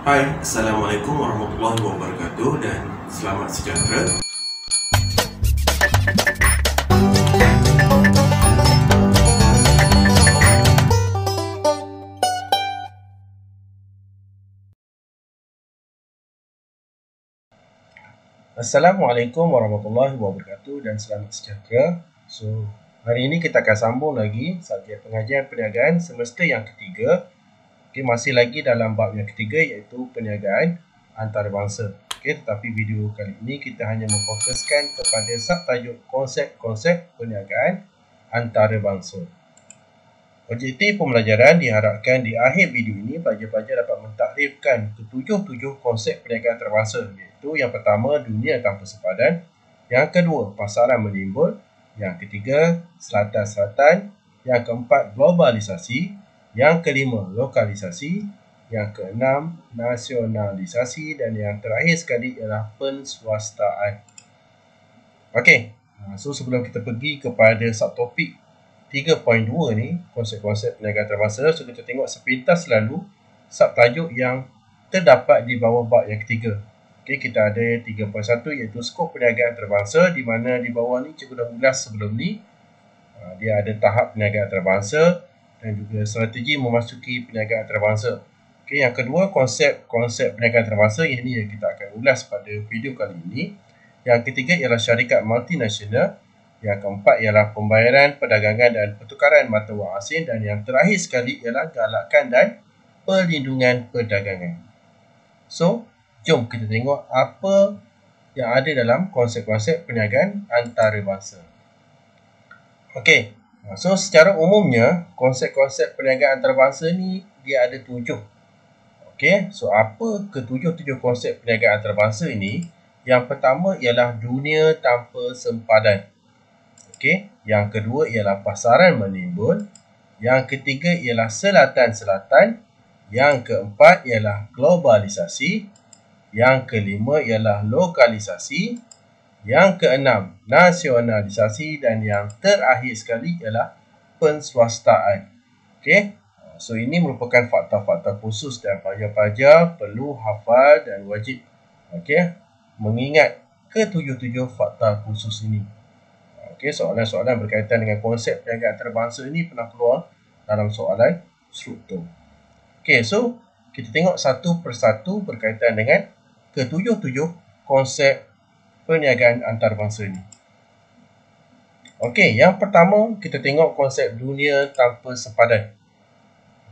Hai, Assalamualaikum warahmatullahi wabarakatuh dan selamat sejahtera. Assalamualaikum warahmatullahi wabarakatuh dan selamat sejahtera. So, hari ini kita akan sambung lagi subjek pengajian perniagaan semester yang ketiga. Okay, masih lagi dalam bab yang ketiga iaitu perniagaan antarabangsa. Okay, tetapi video kali ini kita hanya memfokuskan kepada subtajuk konsep-konsep perniagaan antarabangsa. Objektif pembelajaran diharapkan di akhir video ini pelajar-pelajar dapat mentakrifkan ketujuh konsep perniagaan antarabangsa, iaitu yang pertama dunia tanpa sepadan, yang kedua pasaran menimbul, yang ketiga selatan-selatan, yang keempat globalisasi, yang kelima lokalisasi, yang keenam nasionalisasi dan yang terakhir sekali ialah penswastaan. Okey, so sebelum kita pergi kepada subtopik 3.2 ni, konsep-konsep perniagaan antarabangsa, so kita tengok sepintas lalu subtajuk yang terdapat di bawah bab yang ketiga. Okey, kita ada 3.1 iaitu skop perniagaan antarabangsa, di mana di bawah ni cikgu dah ulas sebelum ni. Dia ada tahap perniagaan antarabangsa dan juga strategi memasuki perniagaan antarabangsa. Okey, yang kedua konsep perniagaan antarabangsa, ini yang kita akan ulas pada video kali ini. Yang ketiga ialah syarikat multinasional. Yang keempat ialah pembayaran, perdagangan dan pertukaran mata wang asing, dan yang terakhir sekali ialah galakan dan perlindungan perdagangan. So, jom kita tengok apa yang ada dalam konsep-konsep perniagaan antarabangsa. Okey, so secara umumnya konsep-konsep perniagaan antarabangsa ni dia ada 7. Okey, so apa ketujuh konsep perniagaan antarabangsa ini? Yang pertama ialah dunia tanpa sempadan. Okey, yang kedua ialah pasaran menimbul, yang ketiga ialah selatan-selatan, yang keempat ialah globalisasi, yang kelima ialah lokalisasi, yang keenam nasionalisasi dan yang terakhir sekali ialah penswastaan. Okey, so ini merupakan fakta-fakta khusus dan pelajar-pelajar perlu hafal dan wajib mengingat ketujuh fakta khusus ini. Okey, soalan-soalan berkaitan dengan konsep perniagaan antarabangsa ini pernah keluar dalam soalan struktur. Okey, so kita tengok satu persatu berkaitan dengan ketujuh konsep perniagaan antarabangsa ini. Okey, yang pertama kita tengok konsep dunia tanpa sepadan.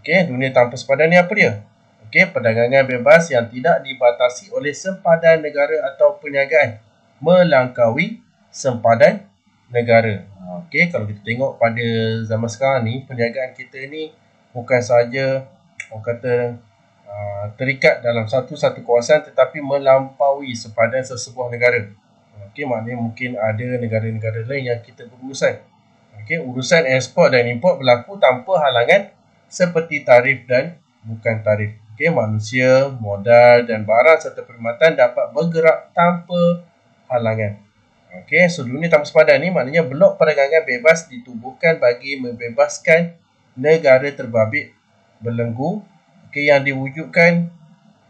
Okey, dunia tanpa sepadan ni apa dia? Okey, perdagangan bebas yang tidak dibatasi oleh sempadan negara atau perniagaan melampaui sempadan negara. Okey, kalau kita tengok pada zaman sekarang ni, perniagaan kita ni bukan sahaja orang kata terikat dalam satu kawasan tetapi melampaui sempadan sesebuah negara. Okey, maknanya mungkin ada negara-negara lain yang kita berurusan. Okey, urusan ekspor dan import berlaku tanpa halangan seperti tarif dan bukan tarif. Okey, manusia, modal dan barang serta perkhidmatan dapat bergerak tanpa halangan. Okey, so dunia tanpa sepadan ni maknanya blok perdagangan bebas ditubuhkan bagi membebaskan negara terbabit belenggu, okey, yang diwujudkan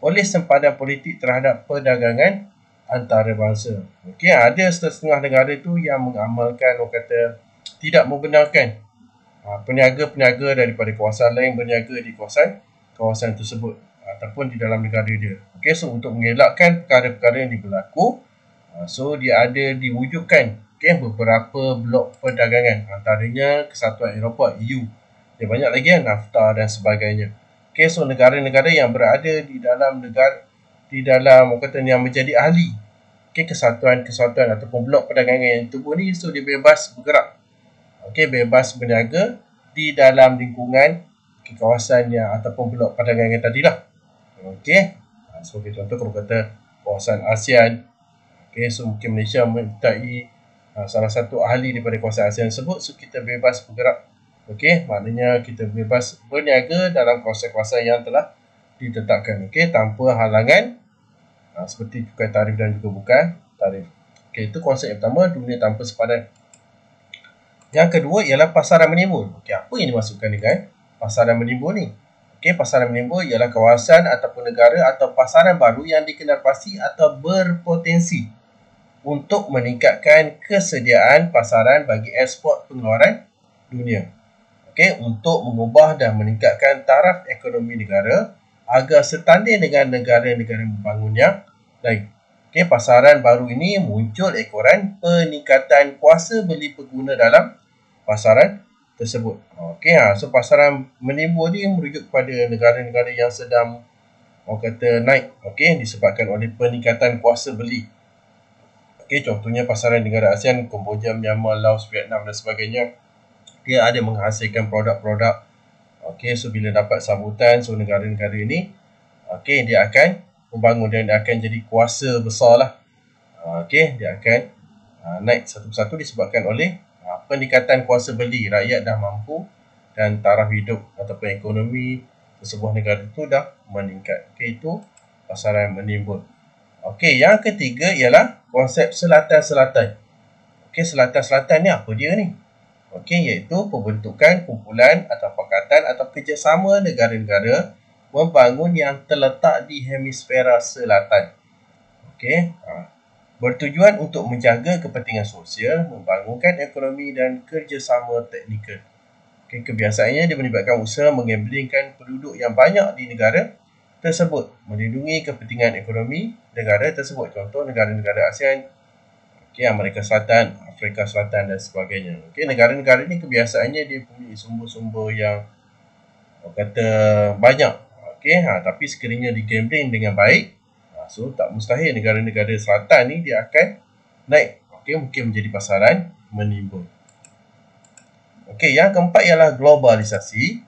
oleh sempadan politik terhadap perdagangan antarabangsa. Okey, ada setengah negara tu yang mengamalkan, orang kata, tidak membenarkan peniaga-peniaga daripada kawasan lain berniaga di kawasan tersebut ataupun di dalam negara dia. Okey, so untuk mengelakkan perkara-perkara yang berlaku, so dia ada diwujudkan beberapa blok perdagangan, antaranya Kesatuan Eropah EU. Dia banyak lagi NAFTA dan sebagainya. Okey, so negara-negara yang berada di dalam orang kata yang menjadi ahli kesatuan ataupun blok perdagangan yang tubuh ni, so dia bebas bergerak. Okey, bebas berniaga di dalam lingkungan kawasannya ataupun blok perdagangan tadilah. Okey, sebagai contoh kalau kata kawasan ASEAN. Okay, so mungkin Malaysia menyertai salah satu ahli daripada kawasan ASEAN tersebut, so kita bebas bergerak. Okey, maknanya kita bebas berniaga dalam kawasan-kawasan yang telah ditetapkan, okey, tanpa halangan seperti cukai tarif dan juga bukan tarif. Okey, itu konsep yang pertama, dunia tanpa sepadan. Yang kedua ialah pasaran menimbul. Okey, apa yang dimaksudkan dengan pasaran menimbul ni? Okey, pasaran menimbul ialah kawasan ataupun negara atau pasaran baru yang dikenal pasti atau berpotensi untuk meningkatkan kesediaan pasaran bagi ekspor pengeluaran dunia. Okey, untuk mengubah dan meningkatkan taraf ekonomi negara agar setanding dengan negara-negara membangun yang lain. Okey, pasaran baru ini muncul ekoran peningkatan kuasa beli pengguna dalam pasaran tersebut. Okey, so pasaran menimbul ni merujuk kepada negara-negara yang sedang orang kata naik, okey, disebabkan oleh peningkatan kuasa beli. Okey, contohnya pasaran negara ASEAN, Kemboja, Myanmar, Laos, Vietnam dan sebagainya. Dia ada menghasilkan produk-produk. Okey, so bila dapat sambutan, so negara-negara ini, okey, dia akan membangun dan dia akan jadi kuasa besar lah. Okey, dia akan naik satu persatu disebabkan oleh peningkatan kuasa beli. Rakyat dah mampu dan taraf hidup ataupun ekonomi sebuah negara itu dah meningkat. Okey, itu pasaran menimbul. Okey, yang ketiga ialah konsep selatan-selatan. Okey, selatan-selatan ni apa dia ni? Okey, iaitu pembentukan kumpulan atau pakatan atau kerjasama negara-negara membangun yang terletak di hemisfera selatan. Okey, bertujuan untuk menjaga kepentingan sosial, membangunkan ekonomi dan kerjasama teknikal. Okey, kebiasaannya dia melibatkan usaha mengambilkan penduduk yang banyak di negara tersebut, melindungi kepentingan ekonomi negara tersebut. Contoh negara-negara ASEAN, okey, Amerika Selatan, Afrika Selatan dan sebagainya. Okey, negara-negara ni kebiasaannya dia punya sumber-sumber yang orang kata banyak. Okey, tapi sekiranya digambling dengan baik, so tak mustahil negara-negara selatan ni dia akan naik. Okey, mungkin menjadi pasaran menimbul. Okey, yang keempat ialah globalisasi,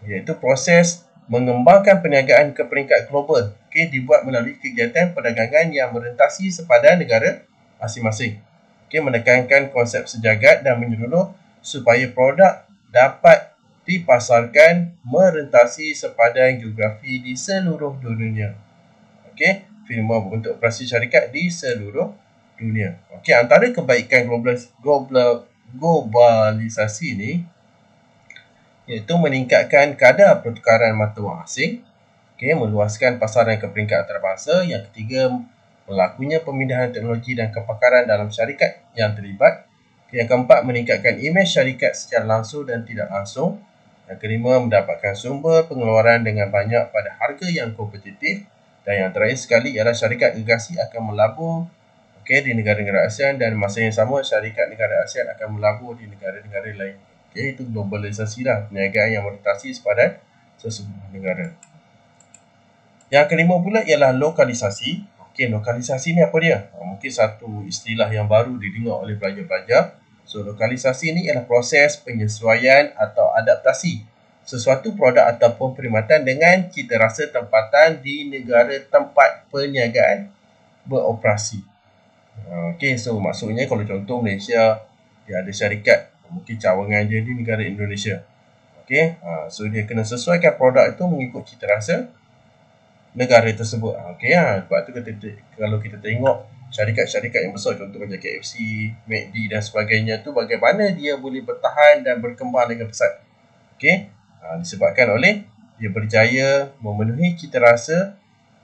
iaitu proses mengembangkan perniagaan ke peringkat global. Okey, dibuat melalui kegiatan perdagangan yang merentasi sepadan negara masing-masing. Okey, menekankan konsep sejagat dan menyeluruh supaya produk dapat dipasarkan merentasi sepadan geografi di seluruh dunia. Okey, firma berbentuk operasi syarikat di seluruh dunia. Okey, antara kebaikan globalisasi ni iaitu meningkatkan kadar pertukaran mata wang asing, okey, meluaskan pasaran ke peringkat antarabangsa. Yang ketiga, berlakunya pemindahan teknologi dan kepakaran dalam syarikat yang terlibat. Yang keempat, meningkatkan imej syarikat secara langsung dan tidak langsung. Yang kelima, mendapatkan sumber pengeluaran dengan banyak pada harga yang kompetitif. Dan yang terakhir sekali ialah syarikat gergasi akan melabur, okey, di negara-negara ASEAN, dan masa yang sama syarikat negara ASEAN akan melabur di negara-negara lain. Okey, itu globalisasi lah, perniagaan yang merentasi sepadan sesebuah negara. Yang kelima pula ialah lokalisasi. Okey, lokalisasi ni apa dia? Mungkin satu istilah yang baru didengar oleh pelajar-pelajar. So, lokalisasi ni ialah proses penyesuaian atau adaptasi sesuatu produk ataupun perkhidmatan dengan cita rasa tempatan di negara tempat perniagaan beroperasi. Okey, so maksudnya kalau contoh Malaysia, dia ada syarikat, mungkin cawangan dia di negara Indonesia. Okey, so dia kena sesuaikan produk itu mengikut cita rasa negara tersebut. Okey, sebab tu kalau kita tengok syarikat-syarikat yang besar, contoh macam KFC, McD dan sebagainya tu, bagaimana dia boleh bertahan dan berkembang dengan pesat. Okey, disebabkan oleh dia berjaya memenuhi cita rasa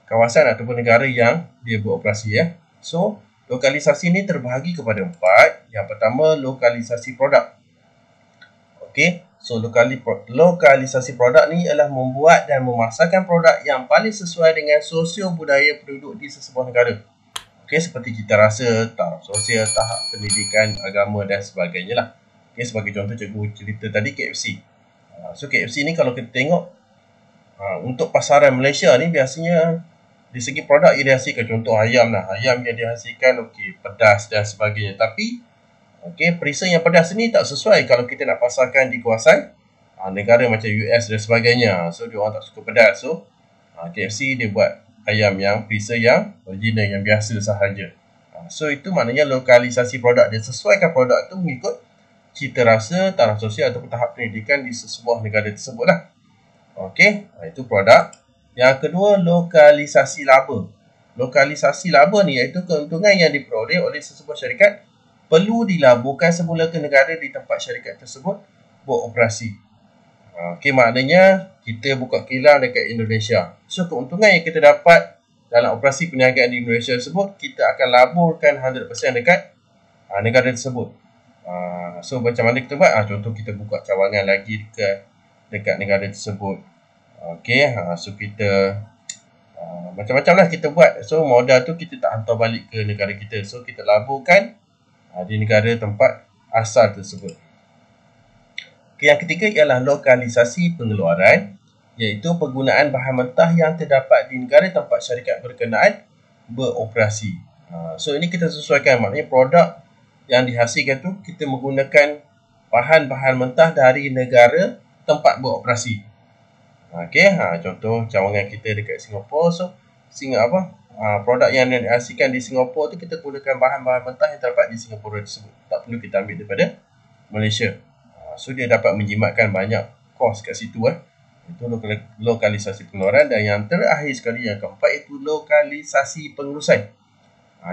kawasan ataupun negara yang dia beroperasi, ya. So, lokalisasi ni terbahagi kepada 4. Yang pertama, lokalisasi produk. Okey, so lokalisasi produk ni ialah membuat dan memasarkan produk yang paling sesuai dengan sosio budaya penduduk di sesebuah negara. Okey, seperti cita rasa, taraf sosial, tahap pendidikan, agama dan sebagainya lah. Okey, sebagai contoh cikgu cerita tadi KFC. So KFC ni kalau kita tengok untuk pasaran Malaysia ni biasanya dari segi produk yang dihasilkan, contoh ayam lah, ayam yang dihasilkan okey, pedas dan sebagainya. Tapi okey, perisa yang pedas ni tak sesuai kalau kita nak pasarkan di kawasan negara macam US dan sebagainya. So dia orang tak suka pedas. So KFC dia buat ayam yang perisa yang original, yang biasa sahaja. So itu maknanya lokalisasi produk, dia sesuaikan produk tu mengikut cita rasa, taraf sosial ataupun tahap pendidikan di sebuah negara tersebut lah. Okey, itu produk. Yang kedua, lokalisasi laba. Lokalisasi laba ni iaitu keuntungan yang diperoleh oleh sesebuah syarikat perlu dilaburkan semula ke negara di tempat syarikat tersebut beroperasi. Okey, maknanya kita buka kilang dekat Indonesia. So, keuntungan yang kita dapat dalam operasi perniagaan di Indonesia tersebut, kita akan laburkan 100% dekat negara tersebut. So, macam mana kita buat? Contoh kita buka cawangan lagi dekat negara tersebut. Okey, so kita macam-macam lah kita buat. So, modal tu kita tak hantar balik ke negara kita. So, kita laburkan di negara tempat asal tersebut. Yang ketiga ialah lokalisasi pengeluaran, iaitu penggunaan bahan mentah yang terdapat di negara tempat syarikat berkenaan beroperasi. So ini kita sesuaikan, maknanya produk yang dihasilkan tu kita menggunakan bahan-bahan mentah dari negara tempat beroperasi. Okey, contoh cawangan kita dekat Singapura, so produk yang dihasilkan di Singapura tu kita gunakan bahan-bahan mentah yang terdapat di Singapura tersebut. Tak perlu kita ambil daripada Malaysia. So dia dapat menjimatkan banyak kos kat situ. Itu lokalisasi pengeluaran. Dan yang terakhir sekali, yang keempat, itu lokalisasi pengurusan.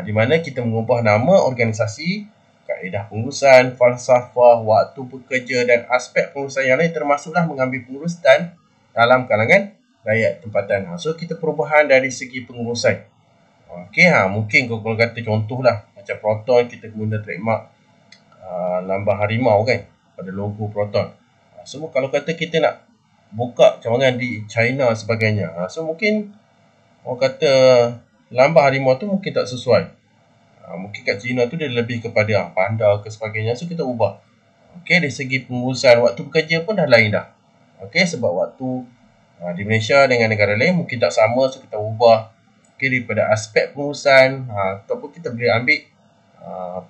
Di mana kita mengubah nama organisasi, kaedah pengurusan, falsafah, waktu bekerja dan aspek pengurusan yang lain, termasuklah mengambil pengurus dan dalam kalangan rakyat tempatan. So kita perubahan dari segi pengurusan. Okey, mungkin kalau kata contohlah macam Proton, kita guna trademark lambang harimau kan pada logo Proton. So kalau kata kita nak buka cawangan di China sebagainya, so mungkin orang kata lambang harimau tu mungkin tak sesuai. Mungkin kat China tu dia lebih kepada panda ke sebagainya, so kita ubah. Okey, dari segi pengurusan waktu bekerja pun dah lain dah. Okey, sebab waktu di Malaysia dengan negara lain mungkin tak sama, so kita ubah. Okey, daripada aspek pengurusan, ataupun kita boleh ambil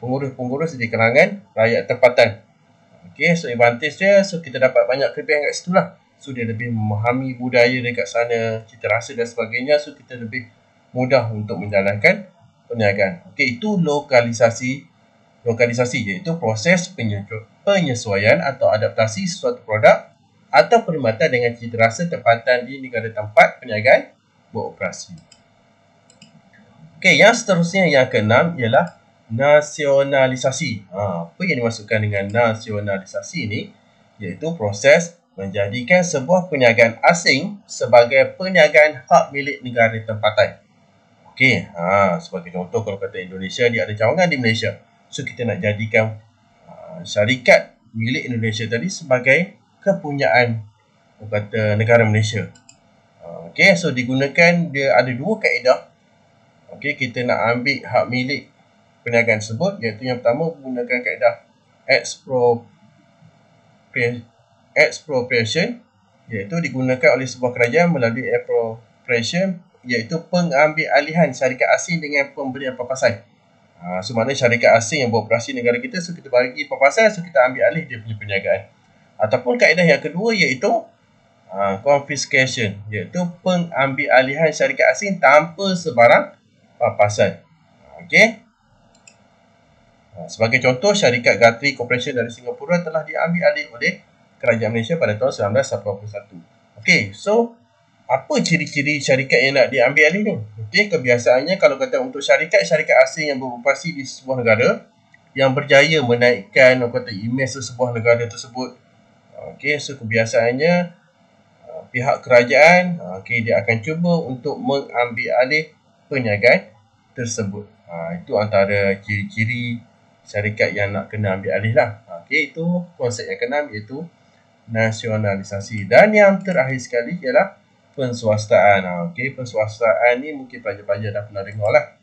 pengurus-pengurus di kalangan rakyat tempatan. Okay, so advantage dia, so kita dapat banyak kelebihan kat situ lah. So dia lebih memahami budaya dekat sana, cita rasa dan sebagainya. So kita lebih mudah untuk menjalankan perniagaan. Okay, itu lokalisasi iaitu proses penyesuaian atau adaptasi sesuatu produk atau perkhidmatan dengan cita rasa tempatan di negara tempat perniagaan beroperasi. Okay, yang seterusnya, yang keenam ialah nasionalisasi. Apa yang dimaksudkan dengan nasionalisasi ni? Iaitu proses menjadikan sebuah perniagaan asing sebagai perniagaan hak milik negara tempatan. Okey, sebagai contoh, kalau kata Indonesia, dia ada cawangan di Malaysia. So kita nak jadikan syarikat milik Indonesia tadi sebagai kepunyaan kata negara Malaysia. Okey, so digunakan, dia ada dua kaedah. Okey, kita nak ambil hak milik perniagaan tersebut, iaitu yang pertama menggunakan kaedah expropriation, iaitu digunakan oleh sebuah kerajaan melalui appropriation, iaitu pengambilalihan syarikat asing dengan pemberian papasan. So maknanya syarikat asing yang beroperasi negara kita, so kita bagi papasan, so kita ambil alih dia punya perniagaan. Ataupun kaedah yang kedua iaitu confiscation, iaitu pengambilalihan syarikat asing tanpa sebarang papasan. Okey. Sebagai contoh, syarikat Guthrie Corporation dari Singapura telah diambil alih oleh Kerajaan Malaysia pada tahun 1981. Okey, so apa ciri-ciri syarikat yang nak diambil alih ni? Okey, kebiasaannya kalau kata untuk syarikat asing yang beroperasi di sebuah negara yang berjaya menaikkan imej sebuah negara tersebut. Okey, so kebiasaannya pihak kerajaan dia akan cuba untuk mengambil alih perniagaan tersebut. Itu antara ciri-ciri syarikat yang nak kena ambil alih lah. Okey, itu konsep yang keenam, iaitu nasionalisasi. Dan yang terakhir sekali ialah penswastaan. Okey, penswastaan ni mungkin pelajar-pelajar dah pernah dengar lah.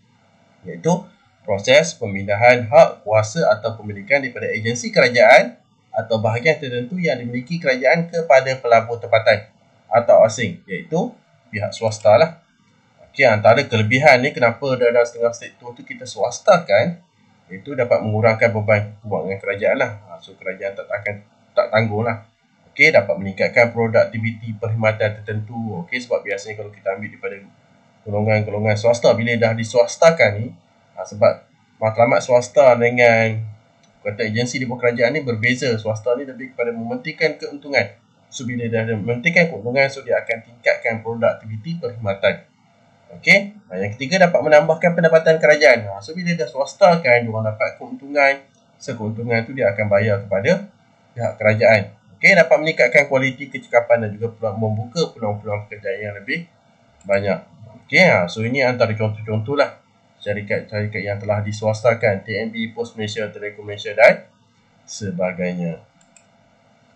Iaitu proses pemindahan hak kuasa atau pemilikan daripada agensi kerajaan atau bahagian tertentu yang dimiliki kerajaan kepada pelabur tempatan atau asing, iaitu pihak swasta lah. Okey, antara kelebihan ni kenapa dalam setengah sektor tu kita swastakan, itu dapat mengurangkan beban kewangan kerajaan lah. So kerajaan tak tanggung lah. Okey, dapat meningkatkan produktiviti perkhidmatan tertentu. Okey, sebab biasanya kalau kita ambil daripada golongan-golongan swasta, bila dah diswastakan ni, sebab matlamat swasta dengan kata agensi di bawah kerajaan ni berbeza. Swasta ni lebih kepada mementingkan keuntungan. So bila dah mementingkan keuntungan, so dia akan tingkatkan produktiviti perkhidmatan. Okey, yang ketiga dapat menambahkan pendapatan kerajaan. So bila dah swasta kan, diorang dapat keuntungan. Keuntungan tu dia akan bayar kepada pihak kerajaan. Okey, Okey, dapat meningkatkan kualiti kecekapan dan juga membuka peluang-peluang pekerjaan yang lebih banyak. Okey, so ini antara contoh-contoh lah syarikat-syarikat yang telah diswastakan, TNB, Pos Malaysia, Telekom Malaysia dan sebagainya.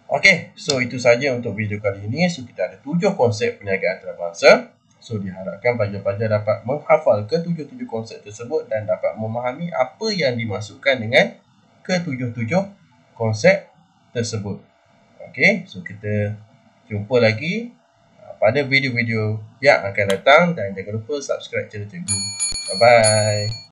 Okey, so itu saja untuk video kali ini. So kita ada 7 konsep perniagaan antarabangsa. So diharapkan pelajar-pelajar dapat menghafal ke-7 konsep tersebut dan dapat memahami apa yang dimasukkan dengan ke-7 konsep tersebut. Okey, so kita jumpa lagi pada video-video yang akan datang dan jangan lupa subscribe channel Cikgu. Bye-bye.